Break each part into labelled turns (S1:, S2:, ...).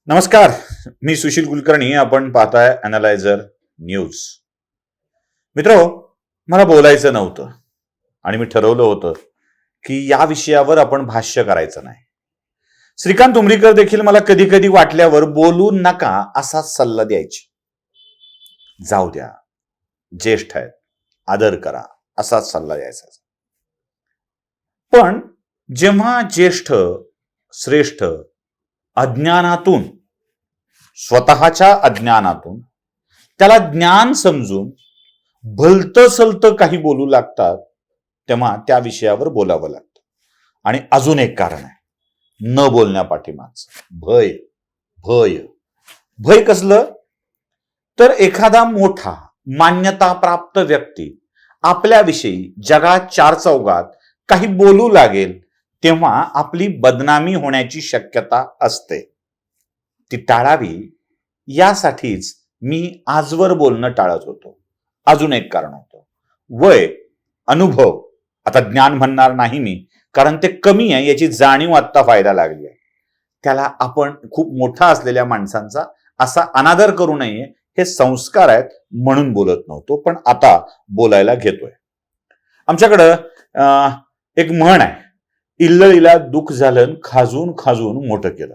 S1: नमस्कार. मी सुशील कुलकर्णी. आपण पाहताय अॅनालायझर न्यूज. मित्र, मला बोलायचं नव्हतं आणि मी ठरवलं होतं की या विषयावर आपण भाष्य करायचं नाही. श्रीकांत उमरीकर देखील मला कधी कधी वाटल्यावर बोलू नका असा सल्ला द्यायचे. जाऊ द्या, ज्येष्ठ आहेत, आदर करा, असाच सल्ला द्यायचा. पण जेव्हा ज्येष्ठ श्रेष्ठ अज्ञानातून, स्वतःच्या अज्ञानातून त्याला ज्ञान समजून भलतं सलतं काही बोलू लागतात, तेव्हा त्या विषयावर बोलावं लागतं. आणि अजून एक कारण आहे न बोलण्यापाठीमागचं भय. भय भय कसलं? तर एखादा मोठा मान्यता प्राप्त व्यक्ती आपल्याविषयी जगात चार चौघात काही बोलू लागेल तेव्हा आपली बदनामी होण्याची शक्यता असते. ती टाळावी यासाठीच मी आजवर बोलणं टाळत होतो. अजून एक कारण होतं वय, अनुभव. आता ज्ञान म्हणणार नाही मी, कारण ते कमी आहे याची जाणीव आत्ता व्हायला लागली आहे. त्याला आपण खूप मोठा असलेल्या माणसांचा असा अनादर करू नये, हे संस्कार आहेत म्हणून बोलत नव्हतो, पण आता बोलायला घेतोय. आमच्याकडं एक म्हण आहे, इल्लळीला दुःख झालं खाजून खाजून मोठं केलं.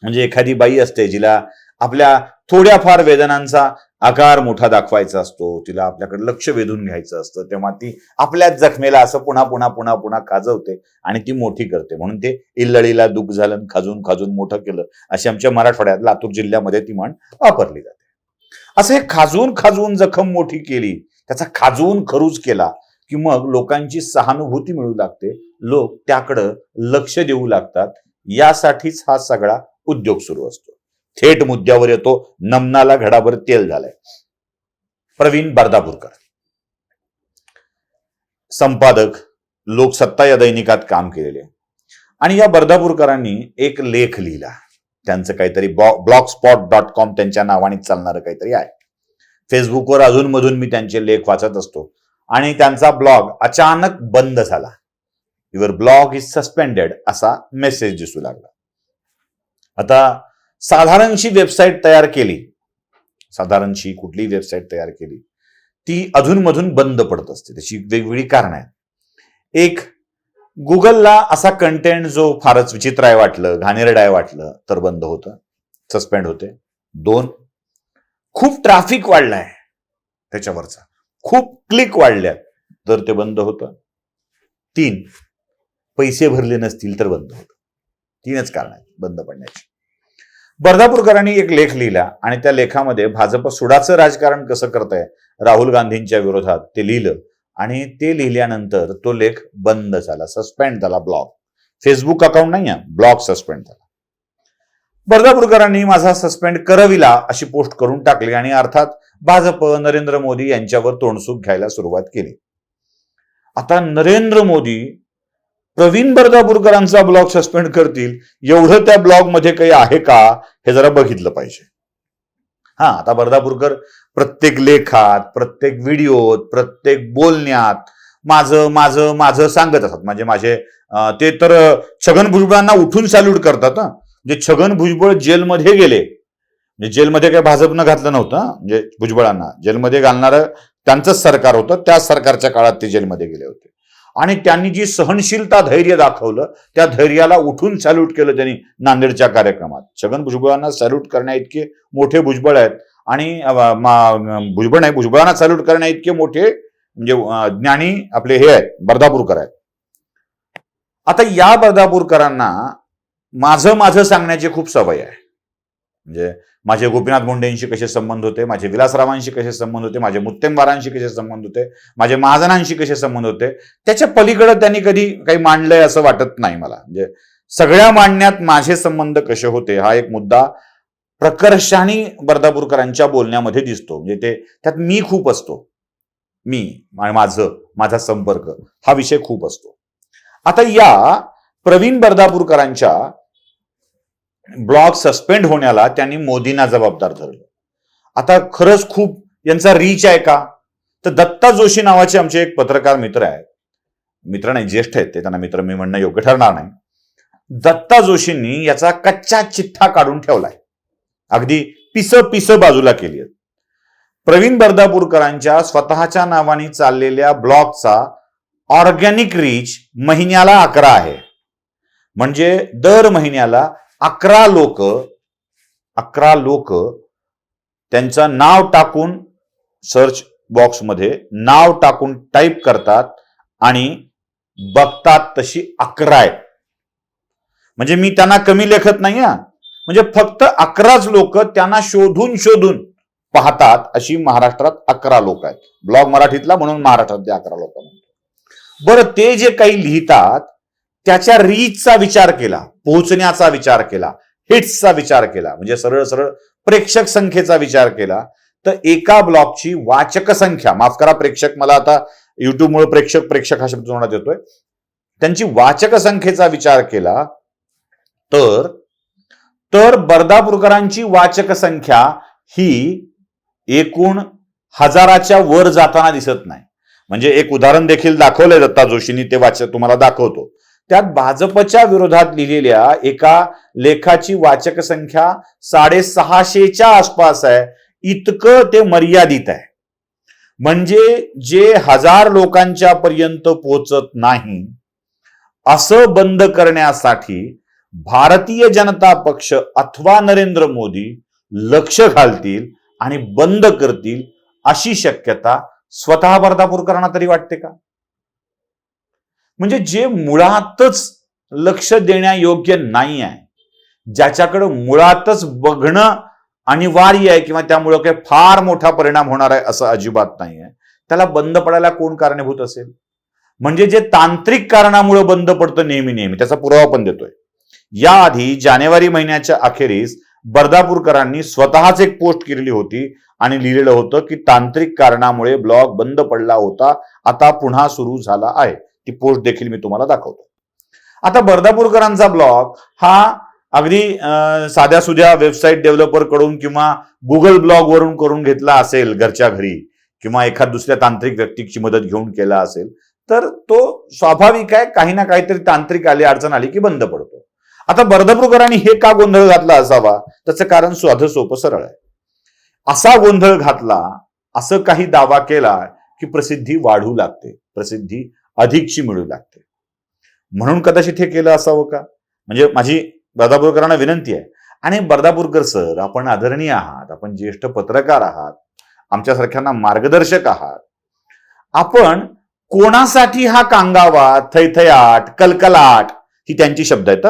S1: म्हणजे एखादी बाई असते जिला आपल्या थोड्याफार वेदनांचा आकार मोठा दाखवायचा असतो, तिला आपल्याकडे लक्ष वेधून घ्यायचं असतं, तेव्हा ती आपल्याच जखमेला असं पुन्हा पुन्हा पुन्हा पुन्हा खाजवते आणि ती मोठी करते. म्हणून ते इल्लळीला दुःख झालं खाजून खाजून मोठं केलं, अशी आमच्या मराठवाड्यात लातूर जिल्ह्यामध्ये ती म्हण वापरली जाते. असं हे खाजून खाजून जखम मोठी केली, त्याचा खाजून खरूज केला की मग लोकांची सहानुभूती मिळू लागते, लोक त्याकडं लक्ष देऊ लागतात. यासाठीच हा सगळा उद्योग सुरू असतो. थेट मुद्द्यावर येतो. नमनाला घडाभर तेल झालंय. प्रवीण बर्दापूरकर, संपादक, लोकसत्ता या दैनिकात काम केलेले. आणि या बर्दापूरकरांनी एक लेख लिहिला. त्यांचं काहीतरी blogspot.com त्यांच्या नावाने चालणारं काहीतरी आहे. फेसबुकवर अजून मधून मी त्यांचे लेख वाचत असतो आणि त्यांचा ब्लॉग अचानक बंद झाला. युअर ब्लॉग इज सस्पेंडेड असा मेसेज दिसू लागला. आता साधारणशी वेबसाईट तयार केली, साधारणशी कुठली वेबसाईट तयार केली ती अधूनमधून बंद पडत असते. त्याची वेगवेगळी कारण आहेत. एक, गुगलला असा कंटेंट जो फारच विचित्र आहे वाटलं, घाणेरडं आहे वाटलं तर बंद होतं, सस्पेंड होते. दोन, खूप ट्रॅफिक वाढलाय त्याच्यावरचा, खूप क्लिक वाढल्यात तर ते बंद होतं. तीन, पैसे भरले नसतील तर बंद होतं. तीनच कारण आहेत बंद पडण्याची. बर्दापूरकरांनी एक लेख लिहिला आणि त्या लेखामध्ये भाजप सुडाचं राजकारण कसं करतंय राहुल गांधींच्या विरोधात ते लिहिलं. आणि ते लिहिल्यानंतर तो लेख बंद झाला, सस्पेंड झाला. ब्लॉग, फेसबुक अकाउंट नाही आहे, ब्लॉग सस्पेंड झाला. बर्दापूरकरांनी माझा सस्पेंड करविला अशी पोस्ट करून टाकली आणि अर्थात भाजप नरेंद्र मोदी यांच्यावर तोंडसूक घ्यायला सुरुवात केली. आता नरेंद्र मोदी प्रवीण बर्दापूरकरांचा ब्लॉग सस्पेंड करतील एवढं त्या ब्लॉग मध्ये काही आहे का हे जरा बघितलं पाहिजे. आता बर्दापूरकर प्रत्येक लेखात, प्रत्येक व्हिडिओत, प्रत्येक बोलण्यात माझं माझं माझं सांगत असतात. म्हणजे माझे ते तर छगन भुजबळांना उठून सॅल्यूट करतात. म्हणजे छगन भुजबळ जेलमध्ये गेले, म्हणजे जेलमध्ये काही भाजपनं घातलं नव्हतं. म्हणजे भुजबळांना जेलमध्ये घालणारं त्यांचंच सरकार होतं, त्या सरकारच्या काळात ते जेलमध्ये गेले होते. आणि त्यांनी जी सहनशीलता, धैर्य दाखवलं, त्या धैर्याला उठून सॅल्यूट केलं त्यांनी नांदेडच्या कार्यक्रमात. छगन भुजबळांना सॅल्यूट करण्या इतके मोठे भुजबळ आहेत आणि भुजबळांना सॅल्यूट करण्या इतके मोठे म्हणजे ज्ञानी आपले हे आहेत, बर्दापूरकर आहेत. आता या बर्दापूरकरांना माझं माझं सांगण्याची खूप सवय आहे. म्हणजे माझे गोपीनाथ मुंडेंशी कसे संबंध होते, माझे विलासरावांशी कसे संबंध होते, माझे मुत्तेमवारांशी कसे संबंध होते, माझे महाजनांशी कसे संबंध होते, त्याच्या पलीकडे त्यांनी कधी काही मांडलंय असं वाटत नाही मला. म्हणजे सगळ्या मांडण्यात माझे संबंध कसे होते हा एक मुद्दा प्रकर्षाने बर्दापूरकरांच्या बोलण्यामध्ये दिसतो. म्हणजे ते त्यात मी खूप असतो, मी माझा संपर्क हा विषय खूप असतो. आता या प्रवीण बर्दापूरकरांच्या ब्लॉग सस्पेंड होण्याला त्यांनी मोदींना जबाबदार धरलं. आता खरंच खूप यांचा रीच आहे का? तर दत्ता जोशी नावाचे आमचे एक पत्रकार मित्र आहेत, मित्र नाही ज्येष्ठ आहेत ते, त्यांना मित्र मी म्हणणं योग्य ठरणार नाही. दत्ता जोशींनी याचा कच्चा चिठ्ठा काढून ठेवलाय, अगदी पिस बाजूला केली आहेत. प्रवीण बर्दापूरकरांच्या स्वतःच्या नावाने चाललेल्या ब्लॉगचा ऑर्गॅनिक रीच महिन्याला 11 आहे. म्हणजे दर महिन्याला 11 लोक त्यांचं नाव टाकून सर्च बॉक्समध्ये नाव टाकून टाईप करतात आणि बघतात तशी 11 आहेत. म्हणजे मी त्यांना कमी लेखत नाही, म्हणजे फक्त 11च लोक त्यांना शोधून पाहतात अशी महाराष्ट्रात 11 लोक आहेत. ब्लॉग मराठीतला म्हणून महाराष्ट्रातले 11 लोक म्हणतो. बरं, ते जे काही लिहितात त्याच्या रीचचा विचार केला, पोहोचण्याचा विचार केला, हिट्सचा विचार केला, म्हणजे सरळ प्रेक्षक संख्येचा विचार केला, तर एका ब्लॉगची वाचक संख्या, माफ करा प्रेक्षक, मला आता युट्यूबमुळे प्रेक्षक हा शब्द तोंडात येतोय, त्यांची वाचक संख्येचा विचार केला तर बर्दापूरकरांची वाचक संख्या ही एकूण 1000च्या वर जाताना दिसत नाही. म्हणजे एक उदाहरण देखील दाखवलंय दत्ता जोशींनी, ते वाचक तुम्हाला दाखवतो. त्यात भाजपच्या विरोधात लिहिलेल्या एका लेखाची वाचक संख्या 650च्या आसपास आहे. इतकं ते मर्यादित आहे. म्हणजे जे 1000 लोकांच्या पर्यंत पोहोचत नाही असं बंद करण्यासाठी भारतीय जनता पक्ष अथवा नरेंद्र मोदी लक्ष घालतील आणि बंद करतील अशी शक्यता स्वतः बर्दापूरकरांना तरी वाटते का? म्हणजे जे मुळातच लक्ष देण्यायोग्य नाही आहे, ज्याच्याकडे मुळातच बघणं अनिवार्य आहे किंवा त्यामुळे काही फार मोठा परिणाम होणार आहे असं अजिबात नाही आहे, त्याला बंद पडायला कोण कारणीभूत असेल? म्हणजे जे तांत्रिक कारणामुळे बंद पडतं नेहमी, त्याचा पुरावा पण देतोय. याआधी जानेवारी महिन्याच्या अखेरीस बर्दापूरकरांनी स्वतःच एक पोस्ट केलेली होती आणि लिहिलेलं होतं की तांत्रिक कारणामुळे ब्लॉग बंद पडला होता, आता पुन्हा सुरू झाला आहे. ती पोस्ट देखील मी तुम्हाला दाखवतो. आता बर्दापूरकरांचा ब्लॉग हा अगदी साध्या सुध्या वेबसाईट डेव्हलपर कडून किंवा गुगल ब्लॉग वरून करून घेतला असेल घरच्या घरी, किंवा एखाद दुसऱ्या तांत्रिक व्यक्तीची मदत घेऊन केला असेल, तर तो स्वाभाविक आहे, काही ना काहीतरी तांत्रिक अडचण आली की बंद पडतो. आता बर्दापूरकरांनी हे का गोंधळ घातला असावा? त्याचं कारण साधं सोपं सरळ आहे. असा गोंधळ घातला, असं काही दावा केला की प्रसिद्धी वाढू लागते, प्रसिद्धी अधिकची मिळू लागते, म्हणून कदाचित हे केलं असावं का? म्हणजे माझी बर्दापूरकरांना विनंती आहे. आणि बर्दापूरकर सर, आपण आदरणीय आहात, आपण ज्येष्ठ पत्रकार आहात, आमच्यासारख्यांना मार्गदर्शक आहात. आपण कोणासाठी हा कांगावा, थैथयाट, कलकलाट, ही त्यांची शब्द आहेत,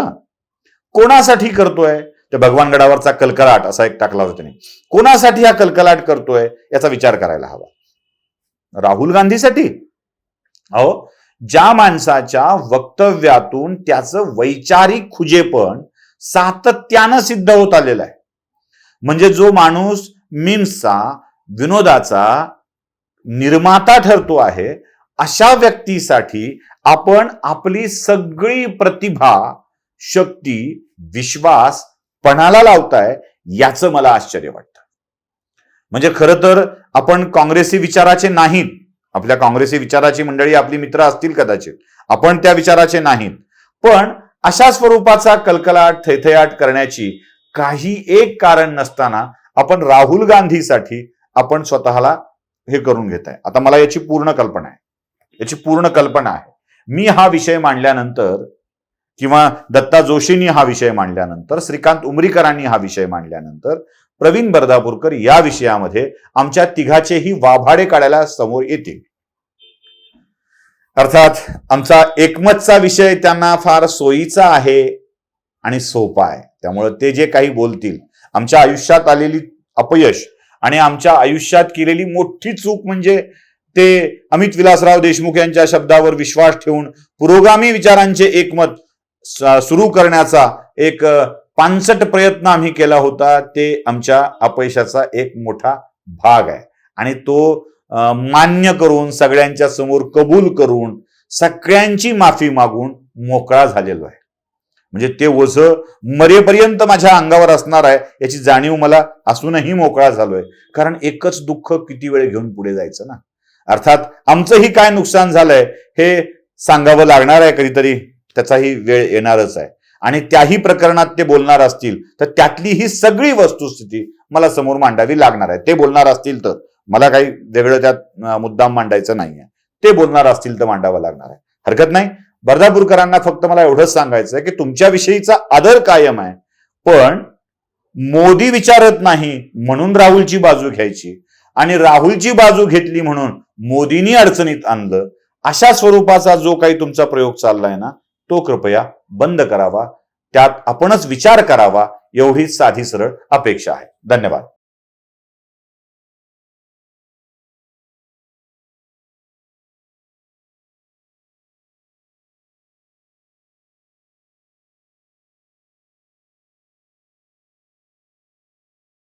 S1: कोणासाठी करतोय? ते भगवानगडावरचा कलकलाट असा एक टाकला होता त्याने. कोणासाठी हा कलकलाट करतोय याचा विचार करायला हवा. राहुल गांधीसाठी? अहो, ज्या माणसाच्या वक्तव्यातून त्याचं वैचारिक खुजेपण सातत्यानं सिद्ध होत आलेला आहे, म्हणजे जो माणूस मीम्सचा, विनोदाचा निर्माता ठरतो आहे, अशा व्यक्तीसाठी आपण आपली सगळी प्रतिभा, शक्ती, विश्वास पणाला लावताय, याचं मला आश्चर्य वाटतं. म्हणजे खरं तर आपण काँग्रेसी विचाराचे नाहीत, आपल्या काँग्रेसी विचाराची मंडळी आपली मित्र असतील कदाचित, आपण त्या विचाराचे नाहीत, पण अशा स्वरूपाचा कलकलाट, थैथयाट करण्याची काही एक कारण नसताना आपण राहुल गांधीसाठी आपण स्वतःला हे करून घेत आहे. आता मला याची पूर्ण कल्पना आहे. मी हा विषय मांडल्यानंतर किंवा दत्ता जोशींनी हा विषय मांडल्यानंतर, श्रीकांत उमरीकरांनी हा विषय मांडल्यानंतर प्रवीण बर्दापूरकर या विषयामध्ये आमच्या तिघाचेही वाभाडे काढायला समोर येतील. अर्थात आमचा एकमतचा विषय त्यांना फार सोयीचा आहे आणि सोपा आहे, त्यामुळे ते जे काही बोलतील, आमच्या आयुष्यात आलेली अपयश आणि आमच्या आयुष्यात केलेली मोठी चूक म्हणजे ते अमित विलासराव देशमुख यांच्या शब्दावर विश्वास ठेवून पुरोगामी विचारांचे एकमत सुरू करण्याचा एक पानसट प्रयत्न आम्ही केला होता. ते आमच्या अपयशाचा एक मोठा भाग आहे आणि तो मान्य करून, सगळ्यांच्या समोर कबूल करून, सगळ्यांची माफी मागून मोकळा झालेलो आहे. म्हणजे ते ओझं मरेपर्यंत माझ्या अंगावर असणार आहे याची जाणीव मला असूनही मोकळा झालोय. कारण एकच दुःख किती वेळ घेऊन पुढे जायचं ना. अर्थात आमचंही काय नुकसान झालंय हे सांगावं लागणार आहे कधीतरी, त्याचाही वेळ येणारच आहे. आणि त्याही प्रकरणात ते बोलणार असतील तर त्यातली ही सगळी वस्तुस्थिती मला समोर मांडावी लागणार आहे. ते बोलणार असतील तर मला काही वेगळं त्यात मुद्दाम मांडायचं नाहीये. ते बोलणार असतील तर मांडावं लागणार आहे, हरकत नाही. बर्दापूरकरांना फक्त मला एवढंच सांगायचं आहे की तुमच्याविषयीचा आदर कायम आहे, पण मोदी विचारत नाही म्हणून राहुलची बाजू घ्यायची आणि राहुलची बाजू घेतली म्हणून मोदींनी अडचणीत आणलं, अशा स्वरूपाचा जो काही तुमचा प्रयोग चाललाय ना, तो कृपया बंद करावा. त्यात आपणच विचार करावा, एवढीच साधी सरळ अपेक्षा आहे. धन्यवाद.